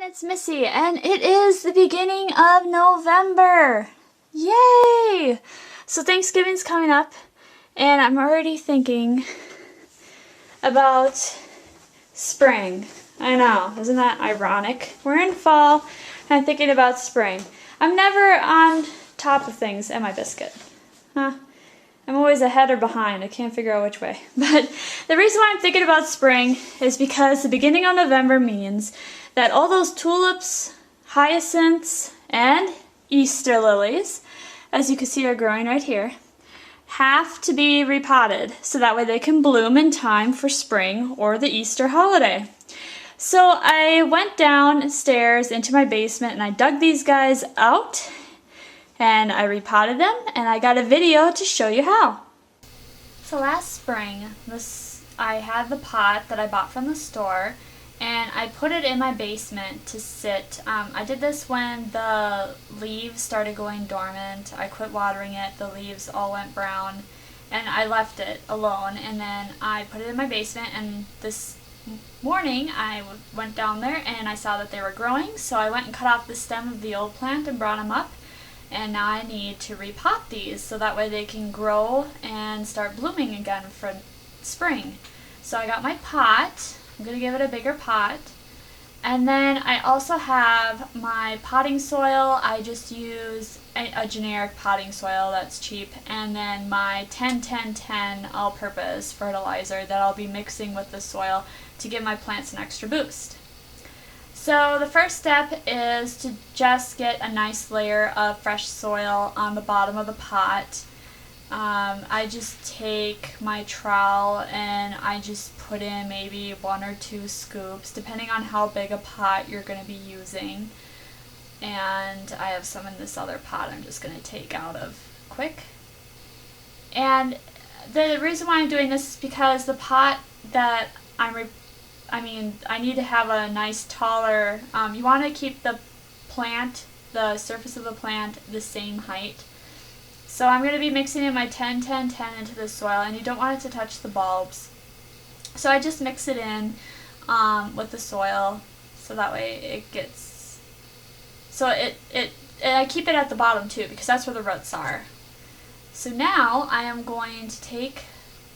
It's Missy, and it is the beginning of November. Yay! So Thanksgiving's coming up, and I'm already thinking about spring. I know, isn't that ironic? We're in fall, and I'm thinking about spring. I'm never on top of things. Am I biscuit? Huh? I'm always ahead or behind. I can't figure out which way. But the reason why I'm thinking about spring is because the beginning of November means that all those tulips, hyacinths, and Easter lilies, as you can see are growing right here, have to be repotted so that way they can bloom in time for spring or the Easter holiday. So I went downstairs into my basement and I dug these guys out and I repotted them, and I got a video to show you how. So last spring, I had the pot that I bought from the store, and I put it in my basement to sit. I did this when the leaves started going dormant. I quit watering it, the leaves all went brown, and I left it alone, and then I put it in my basement, and this morning I went down there and I saw that they were growing, so I went and cut off the stem of the old plant and brought them up. And now I need to repot these so that way they can grow and start blooming again for spring. So I got my pot. I'm going to give it a bigger pot. And then I also have my potting soil. I just use a generic potting soil that's cheap. And then my 10-10-10 all-purpose fertilizer that I'll be mixing with the soil to give my plants an extra boost. So the first step is to just get a nice layer of fresh soil on the bottom of the pot. I just take my trowel and I just put in maybe 1 or 2 scoops, depending on how big a pot you're going to be using. And I have some in this other pot I'm just going to take out of quick. And the reason why I'm doing this is because the pot that I need to have a nice taller, you want to keep the surface of the plant the same height. So I'm going to be mixing in my 10-10-10 into the soil, and you don't want it to touch the bulbs. So I just mix it in with the soil, so that way it gets, I keep it at the bottom too, because that's where the roots are. So now I am going to take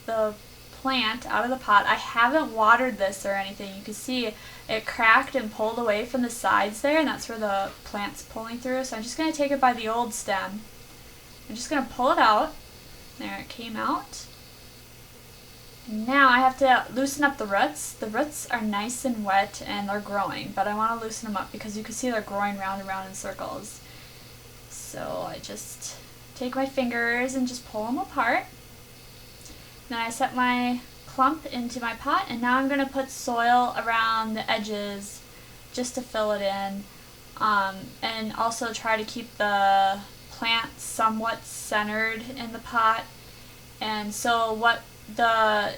the plant out of the pot. I haven't watered this or anything. You can see it cracked and pulled away from the sides there, and that's where the plant's pulling through. So I'm just going to take it by the old stem. I'm just going to pull it out. There, it came out. And now I have to loosen up the roots. The roots are nice and wet and they're growing, but I want to loosen them up because you can see they're growing round and round in circles. So I just take my fingers and just pull them apart. Then I set my clump into my pot, and now I'm going to put soil around the edges just to fill it in, and also try to keep the plant somewhat centered in the pot. And so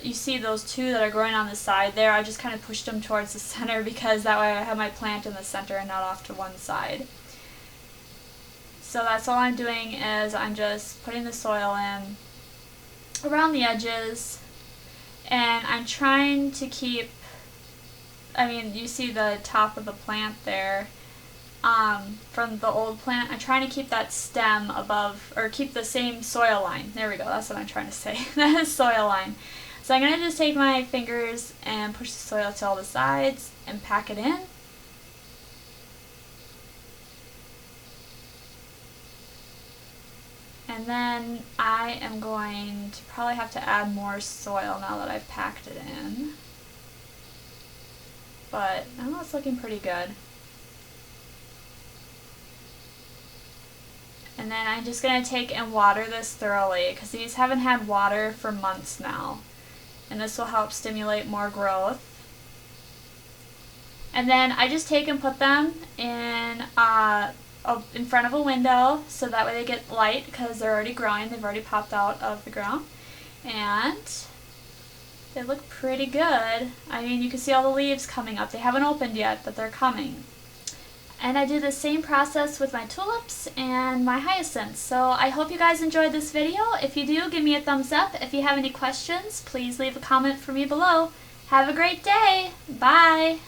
you see those 2 that are growing on the side there, I just kind of pushed them towards the center because that way I have my plant in the center and not off to one side. So that's all I'm doing, is I'm just putting the soil in around the edges, and I'm trying to keep, you see the top of the plant there from the old plant. I'm trying to keep that stem above, or keep the same soil line. There we go, that's what I'm trying to say. That is soil line. So I'm going to just take my fingers and push the soil to all the sides and pack it in. And then I am going to probably have to add more soil now that I've packed it in. But it's looking pretty good. And then I'm just going to take and water this thoroughly, because these haven't had water for months now. And this will help stimulate more growth. And then I just take and put them in front of a window so that way they get light, because they're already growing. They've already popped out of the ground. And they look pretty good. You can see all the leaves coming up. They haven't opened yet, but they're coming. And I do the same process with my tulips and my hyacinths. So I hope you guys enjoyed this video. If you do, give me a thumbs up. If you have any questions, please leave a comment for me below. Have a great day. Bye.